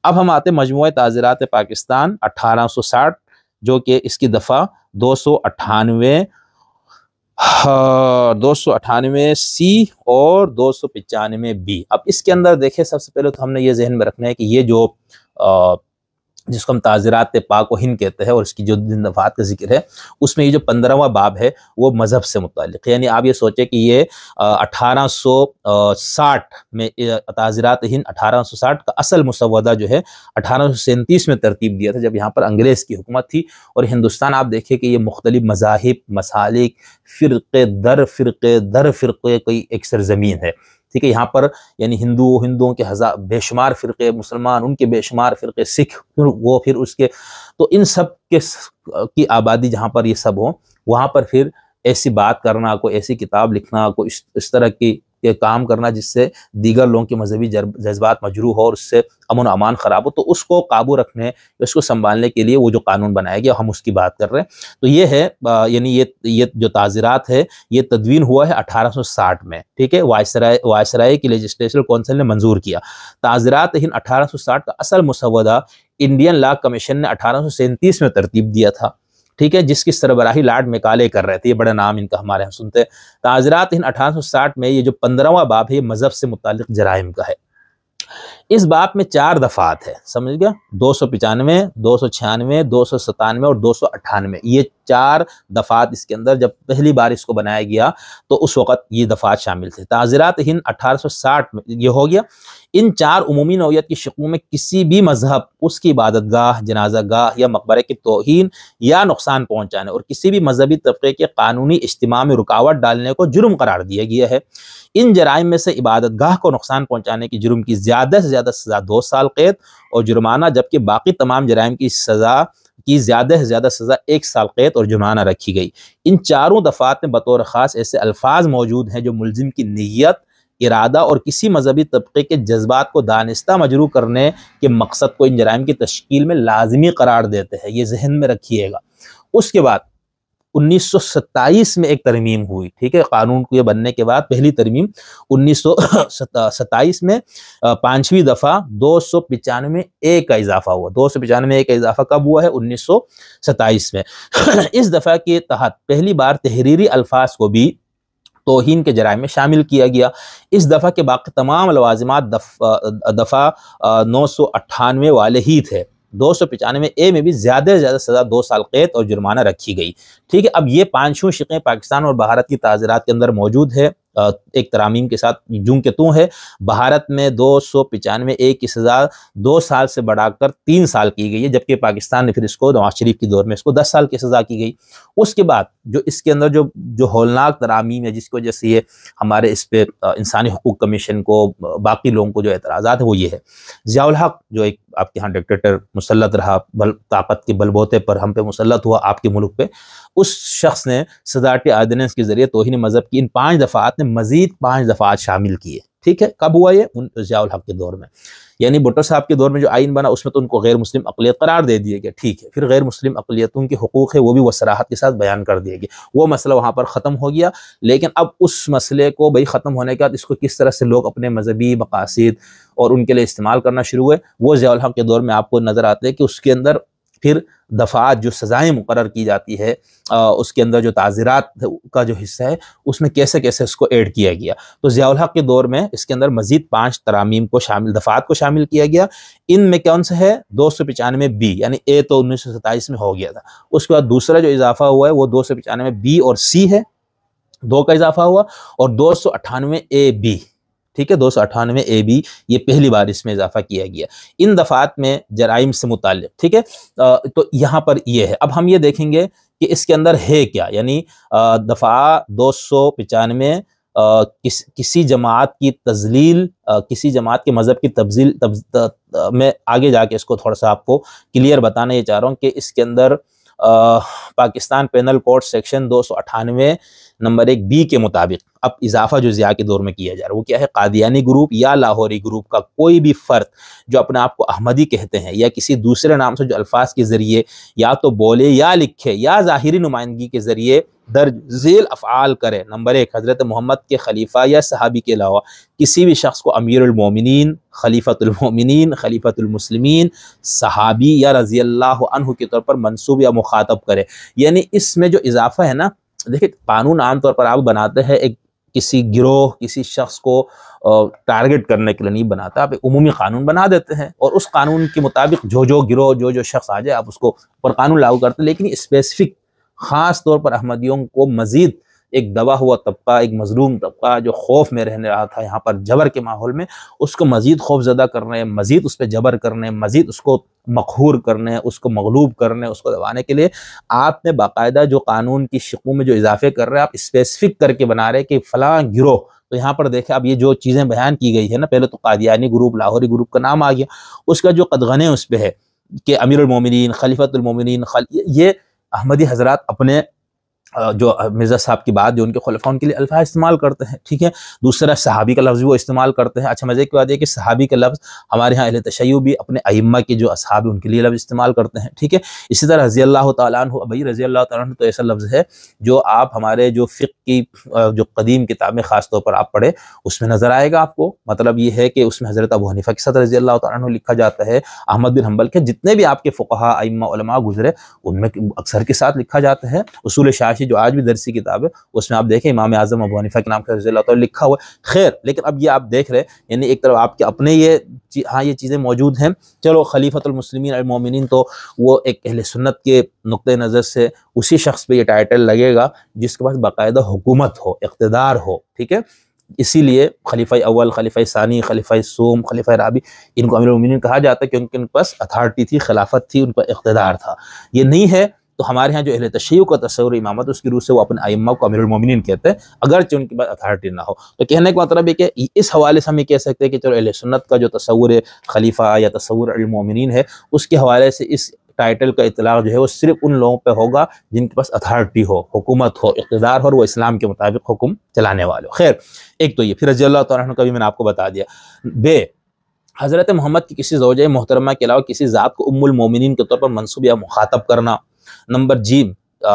اب ہم آتے مجموعہ تعزیرات پاکستان 1860 جو کہ اس کی دفعہ 298 سی اور 295 بی. اب اس کے اندر دیکھیں سب سے پہلے تو ہم نے یہ ذہن میں رکھنا ہے کہ یہ جو جس کو ہم تعزیرات پاک و ہند کہتے ہیں اور اس کی جو دفعات کا ذکر ہے اس میں یہ جو 15واں باب ہے وہ مذہب سے متعلق ہے. یعنی آپ یہ سوچیں کہ یہ 1860 میں تعزیرات ہند 1860 کا اصل مسودہ جو ہے 1837 میں ترتیب دیا تھا جب یہاں پر انگریز کی حکومت تھی. اور ہندوستان آپ دیکھیں کہ یہ مختلف مذاہب، مسالک، فرقے در فرقے کی ایک سرزمین ہے. ٹھیک ہے، یہاں پر یعنی ہندوؤں کے بے شمار فرقے، مسلمان ان کے بے شمار فرقے، سکھ وہ پھر اس کے، تو ان سب کی آبادی جہاں پر یہ سب ہوں وہاں پر پھر ایسی بات کرنا، کوئی ایسی کتاب لکھنا، کوئی اس طرح کی کام کرنا جس سے دیگر لوگوں کے مذہبی جذبات مجروح ہو اور اس سے امن و امان خراب ہو، تو اس کو قابو رکھنے، اس کو سنبھالنے کے لیے وہ جو قانون بنایا گیا ہم اس کی بات کر رہے ہیں. تو یہ ہے یعنی یہ جو تعزیرات ہے یہ تدوین ہوا ہے 1860 میں. ٹھیک ہے، وائسرائے کی لیجسلیچر کونسل نے منظور کیا. تعزیرات ہند 1860 کا اصل مسودہ انڈین لا کمیشن نے 1837 میں ترتیب دیا تھا. ٹھیک ہے، جس کی سربراہی لارڈ میکالے کر رہے تھے. یہ بڑا نام ان کا ہمارے یہاں سنتے ہیں. تعزیرات ہند 1860 میں یہ جو 15واں باب ہے یہ مذہب سے متعلق جرائم کا ہے. اس باب میں 4 دفعات ہے، سمجھ گیا، 295، 296، 297 اور 298. یہ 4 دفعات اس کے اندر جب پہلی بار اس کو بنایا گیا تو اس وقت یہ دفعات شامل تھے. تعزیرات ہند 1860 میں یہ ہو گیا. ان 4 عمومی نوعیت کی شقوں میں کسی بھی مذہب، اس کی عبادت گاہ، جنازہ گاہ یا مقبرے کی توہین یا نقصان پہنچانے اور کسی بھی مذہبی طبقے کے قانونی اجتماع میں رکاوٹ ڈالنے کو جرم قرار دیا گیا ہے. ان جرائم میں سے عبادت گاہ کو نقصان پہنچانے کی جرم کی زیادہ سے زیادہ سزا 2 سال قید اور جرمانہ، جبکہ باقی تمام جرائم کی سزا کی زیادہ سے زیادہ سزا 1 سال قید اور جرمانہ رکھی گئی. ان 4 دفعات میں بطور خاص ایسے الفاظ موجود ہیں جو ملزم کی نیت، ارادہ اور کسی مذہبی طبقے کے جذبات کو دانستہ مجروح کرنے کے مقصد کو ان جرائم کی تشکیل میں لازمی قرار دیتے ہیں. یہ ذہن میں رکھیے گا. اس کے بعد 1927 میں ایک ترمیم ہوئی. ٹھیک ہے، قانون کو یہ بننے کے بعد پہلی ترمیم 1927 میں 5ویں دفعہ 295A کا اضافہ ہوا. 295A کا اضافہ کب ہوا ہے؟ 1927 میں. اس دفعہ کے تحت پہلی بار تحریری الفاظ کو بھی توہین کے جرائم میں شامل کیا گیا. اس دفعہ کے باقی تمام لوازمات دفعہ 998 والے ہی تھے. 295A میں بھی زیادہ سے زیادہ سزا 2 سال قید اور جرمانہ رکھی گئی. ٹھیک ہے، اب یہ 5 شقیں پاکستان اور بھارت کی تعزیرات کے اندر موجود ہے ایک ترامیم کے ساتھ جوں کے توں ہے. بھارت میں 295A کی سزا 2 سال سے بڑھا کر 3 سال کی گئی ہے، جبکہ پاکستان نے پھر اس کو نواز شریف کی دور میں اس کو 10 سال کی سزا کی گئی. اس کے بعد جو اس کے اندر جو ہولناک ترامیم ہے جس کی وجہ سے یہ ہمارے اس پہ انسانی حقوق کمیشن کو باقی لوگوں کو جو اعتراضات ہیں وہ یہ ہے. ضیاء الحق جو ایک آپ کے ہاں ڈکٹیٹر مسلط رہا، طاقت کے بلبوتے پر ہم پہ مسلط ہوا آپ کے ملک پہ، اس شخص نے صدارتی آرڈیننس کے ذریعے توہین مذہب کی ان 5 دفعات نے مزید 5 دفعات شامل کیے. ٹھیک ہے، کب ہوا یہ؟ ضیاء الحق کے دور میں. یعنی بھٹو صاحب کے دور میں جو آئین بنا اس میں تو ان کو غیر مسلم اقلیت قرار دے دیا گیا. ٹھیک ہے، پھر غیر مسلم اقلیتوں کے حقوق ہے وہ بھی وہ صراحت کے ساتھ بیان کر دیا گیا. وہ مسئلہ وہاں پر ختم ہو گیا. لیکن اب اس مسئلے کو ختم ہونے کے بعد اس کو کس طرح سے لوگ اپنے مذہبی مقاصد اور ان کے لیے استعمال کرنا شروع ہوئے، وہ ضیاء الحق کے دور میں آپ کو نظر آتے ہیں کہ اس کے اندر پھر دفعات جو سزائیں مقرر کی جاتی ہے اس کے اندر جو تعزیرات کا جو حصہ ہے اس میں کیسے کیسے اس کو ایڈ کیا گیا. تو ضیاء الحق کے دور میں اس کے اندر مزید 5 ترامیم کو دفعات کو شامل کیا گیا. ان میں کون سے ہے؟ 295B، یعنی A تو 1927 میں ہو گیا تھا. اس کے بعد دوسرا جو اضافہ ہوا ہے وہ 295B اور C ہے، 2 کا اضافہ ہوا، اور 298AB. ٹھیک ہے، 298AB یہ پہلی بار اس میں اضافہ کیا گیا ان دفعات میں جرائم سے متعلق. ٹھیک ہے، تو یہاں پر یہ ہے. اب ہم یہ دیکھیں گے کہ اس کے اندر ہے کیا. یعنی دفعہ 295 کسی جماعت کی تذلیل، کسی جماعت کے مذہب کی تبدیل میں آگے جا کے اس کو تھوڑا سا آپ کو کلیئر بتانا یہ چاہ رہا ہوں کہ اس کے اندر Pakistan penal code section 298 number 1B کے مطابق اب اضافہ جو ضیاء کے دور میں کیا جا رہا ہے وہ کیا ہے؟ قادیانی گروپ یا لاہوری گروپ کا کوئی بھی فرد جو اپنے آپ کو احمدی کہتے ہیں یا کسی دوسرے نام سے جو الفاظ کے ذریعے یا تو بولے یا لکھے یا ظاہری نمائندگی کے ذریعے درج ذیل افعال کرے۔ نمبر 1، حضرت محمد کے خلیفہ یا صحابی کے علاوہ کسی بھی شخص کو امیر المومنین، خلیفۃ المومنین، خلیفۃ المسلمین، صحابی یا رضی اللہ عنہ کے طور پر منصوب یا مخاطب کرے۔ یعنی اس میں جو اضافہ ہے نا، دیکھیں قانون عام طور پر آپ بناتے ہیں ایک کسی گروہ، کسی شخص کو ٹارگٹ کرنے کے لیے نہیں بناتا، آپ ایک عمومی قانون بنا دیتے ہیں اور اس قانون کے مطابق جو گروہ، جو شخص آ جائے آپ اس کو پر قانون لاگو کرتے ہیں۔ لیکن اسپیسیفک خاص طور پر احمدیوں کو مزید ایک دبا ہوا طبقہ، ایک مظلوم طبقہ جو خوف میں رہنے رہا تھا یہاں پر جبر کے ماحول میں، اس کو مزید خوف زدہ کرنے، مزید اس پہ جبر کرنے، مزید اس کو مقہور کرنے، اس کو مغلوب کرنے، اس کو دبانے کے لیے آپ نے باقاعدہ جو قانون کی شقوں میں جو اضافے کر رہے ہیں، آپ اسپیسیفک کر کے بنا رہے کہ فلاں گروہ۔ تو یہاں پر دیکھیں اب یہ جو چیزیں بیان کی گئی ہے نا، پہلے تو قادیانی گروپ، لاہوری گروپ کا نام آ گیا، اس کا جو قدغنے اس پہ ہے کہ امیر المومنین، خلیفۃ المومنین، یہ احمدی حضرات اپنے جو مرزا صاحب کی بات جو ان کے خلفاء ان کے لیے الفاظ استعمال کرتے ہیں، ٹھیک ہے۔ دوسرا صحابی کا لفظ وہ استعمال کرتے ہیں۔ اچھا مزے کی بات یہ کہ صحابی کا لفظ ہمارے ہاں اہل تشیع بھی اپنے ائمہ کے جو اصحاب ان کے لیے لفظ استعمال کرتے ہیں، ٹھیک ہے۔ اسی طرح رضی اللہ تعالیٰ عنہ، بھائی رضی اللہ تعالیٰ عنہ تو ایسا لفظ ہے جو آپ ہمارے جو فقہ کی جو قدیم کتابیں خاص طور پر آپ پڑھیں اس میں نظر آئے گا آپ کو۔ مطلب یہ ہے کہ اس میں حضرت ابو حنیفہ کے ساتھ رضی اللہ تعالیٰ عنہ لکھا جاتا ہے، احمد بن حنبل کے جتنے بھی آپ کے فقہاء، ائمہ، علماء گزرے ان میں اکثر کے ساتھ لکھا جاتا ہے۔ اصول شاشی جو آج بھی درسی کتاب ہے اس میں آپ دیکھیں امام اعظم ابو حنیفہ کے نام سے رضی اللہ تعالیٰ لکھا ہوا ہے۔ خیر، لیکن اب یہ آپ دیکھ رہے یعنی ایک طرف آپ کے اپنے یہ چیزیں موجود ہیں۔ چلو خلیفۃ المسلمین المومنین تو وہ ایک اہل سنت کے نقطۂ نظر سے اسی شخص پہ یہ ٹائٹل لگے گا جس کے پاس باقاعدہ حکومت ہو، اقتدار ہو، ٹھیک ہے۔ اسی لیے خلیفہ اول، خلیفہ ثانی، خلیفہ سوم، خلیفہ رابع ان کو امیر المومنین کہا جاتا ہے کیونکہ ان کے پاس اتھارٹی تھی، خلافت تھی، ان کا اقتدار تھا۔ یہ نہیں ہے تو ہمارے ہاں جو اہل تشیع کا تصور امامت اس کی روح سے وہ اپنے ائمہ کو امیر المومنین کہتے ہیں اگرچہ ان کے پاس اتھارٹی نہ ہو۔ تو کہنے کا مطلب ہے کہ اس حوالے سے ہم یہ کہہ سکتے ہیں کہ چلو اہل سنت کا جو تصور خلیفہ یا تصور المومنین ہے اس کے حوالے سے اس ٹائٹل کا اطلاق جو ہے وہ صرف ان لوگوں پہ ہوگا جن کے پاس اتھارٹی ہو، حکومت ہو، اقتدار ہو اور وہ اسلام کے مطابق حکم چلانے والے ہو۔ خیر، ایک تو یہ، پھر رضی اللہ تعالیٰ عنہ کا بھی میں نے آپ کو بتا دیا۔ بے، حضرت محمد کی کسی زوجہ محترمہ کے علاوہ کسی ذات کو ام المومنین کے طور پر منصوب یا مخاطب کرنا۔ نمبر جی،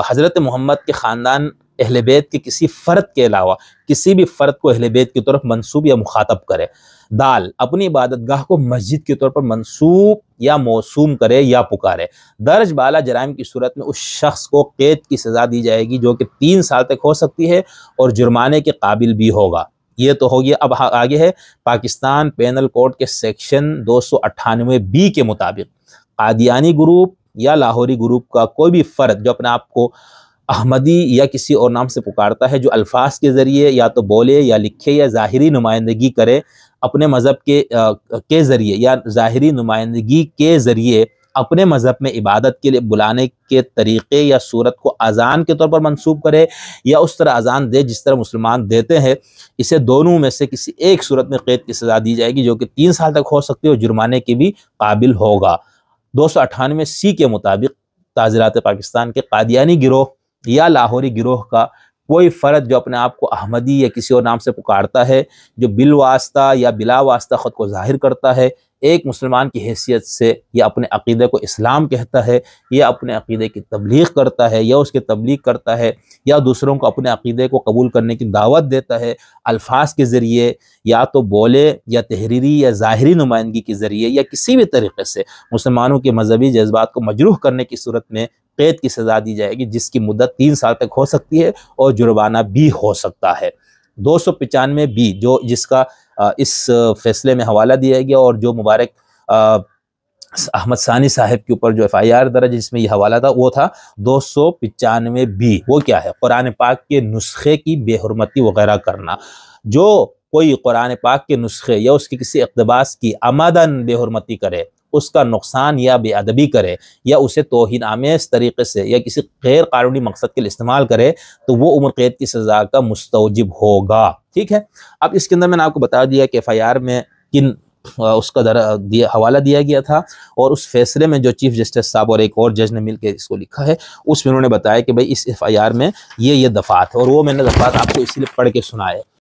حضرت محمد کے خاندان اہل بیت کے کسی فرد کے علاوہ کسی بھی فرد کو اہل بیت کی طرف منصوب یا مخاطب کرے۔ دال، اپنی عبادت گاہ کو مسجد کے طور پر منصوب یا موسوم کرے یا پکارے۔ درج بالا جرائم کی صورت میں اس شخص کو قید کی سزا دی جائے گی جو کہ 3 سال تک ہو سکتی ہے اور جرمانے کے قابل بھی ہوگا۔ یہ تو ہو گیا۔ اب آگے ہے پاکستان پینل کوڈ کے سیکشن 298B کے مطابق قادیانی گروپ یا لاہوری گروپ کا کوئی بھی فرد جو اپنے آپ کو احمدی یا کسی اور نام سے پکارتا ہے، جو الفاظ کے ذریعے یا تو بولے یا لکھے یا ظاہری نمائندگی کرے اپنے مذہب کے ذریعے یا ظاہری نمائندگی کے ذریعے اپنے مذہب میں عبادت کے لیے بلانے کے طریقے یا صورت کو اذان کے طور پر منسوب کرے یا اس طرح اذان دے جس طرح مسلمان دیتے ہیں، اسے دونوں میں سے کسی ایک صورت میں قید کی سزا دی جائے گی جو کہ 3 سال تک ہو سکتی ہے اور جرمانے کے بھی قابل ہوگا۔ 298C کے مطابق تعزیرات پاکستان کے قادیانی گروہ یا لاہوری گروہ کا کوئی فرد جو اپنے آپ کو احمدی یا کسی اور نام سے پکارتا ہے، جو بالواسطہ یا بلا واسطہ خود کو ظاہر کرتا ہے ایک مسلمان کی حیثیت سے، یا اپنے عقیدے کو اسلام کہتا ہے یا اپنے عقیدے کی تبلیغ کرتا ہے یا اس کی تبلیغ کرتا ہے یا دوسروں کو اپنے عقیدے کو قبول کرنے کی دعوت دیتا ہے، الفاظ کے ذریعے یا تو بولے یا تحریری یا ظاہری نمائندگی کے ذریعے یا کسی بھی طریقے سے مسلمانوں کے مذہبی جذبات کو مجروح کرنے کی صورت میں قید کی سزا دی جائے گی جس کی مدت 3 سال تک ہو سکتی ہے اور جرمانہ بھی ہو سکتا ہے۔ 295B جس کا اس فیصلے میں حوالہ دیا گیا اور جو مبارک احمد ثانی صاحب کے اوپر جو FIR درج جس میں یہ حوالہ تھا وہ تھا 295B۔ وہ کیا ہے؟ قرآن پاک کے نسخے کی بے حرمتی وغیرہ کرنا۔ جو کوئی قرآن پاک کے نسخے یا اس کی کسی اقتباس کی عمدن بے حرمتی کرے، اس کا نقصان یا بے ادبی کرے یا اسے توہین آمیز طریقے سے یا کسی غیر قانونی مقصد کے لیے استعمال کرے تو وہ عمر قید کی سزا کا مستوجب ہوگا، ٹھیک ہے۔ اب اس کے اندر میں نے آپ کو بتا دیا کہ FIR میں کن اس کا حوالہ دیا گیا تھا اور اس فیصلے میں جو چیف جسٹس صاحب اور ایک اور جج نے مل کے اس کو لکھا ہے اس میں انہوں نے بتایا کہ بھئی اس FIR میں یہ دفعات ہے اور وہ میں نے دفعات آپ کو اسی لیے پڑھ کے سنائے۔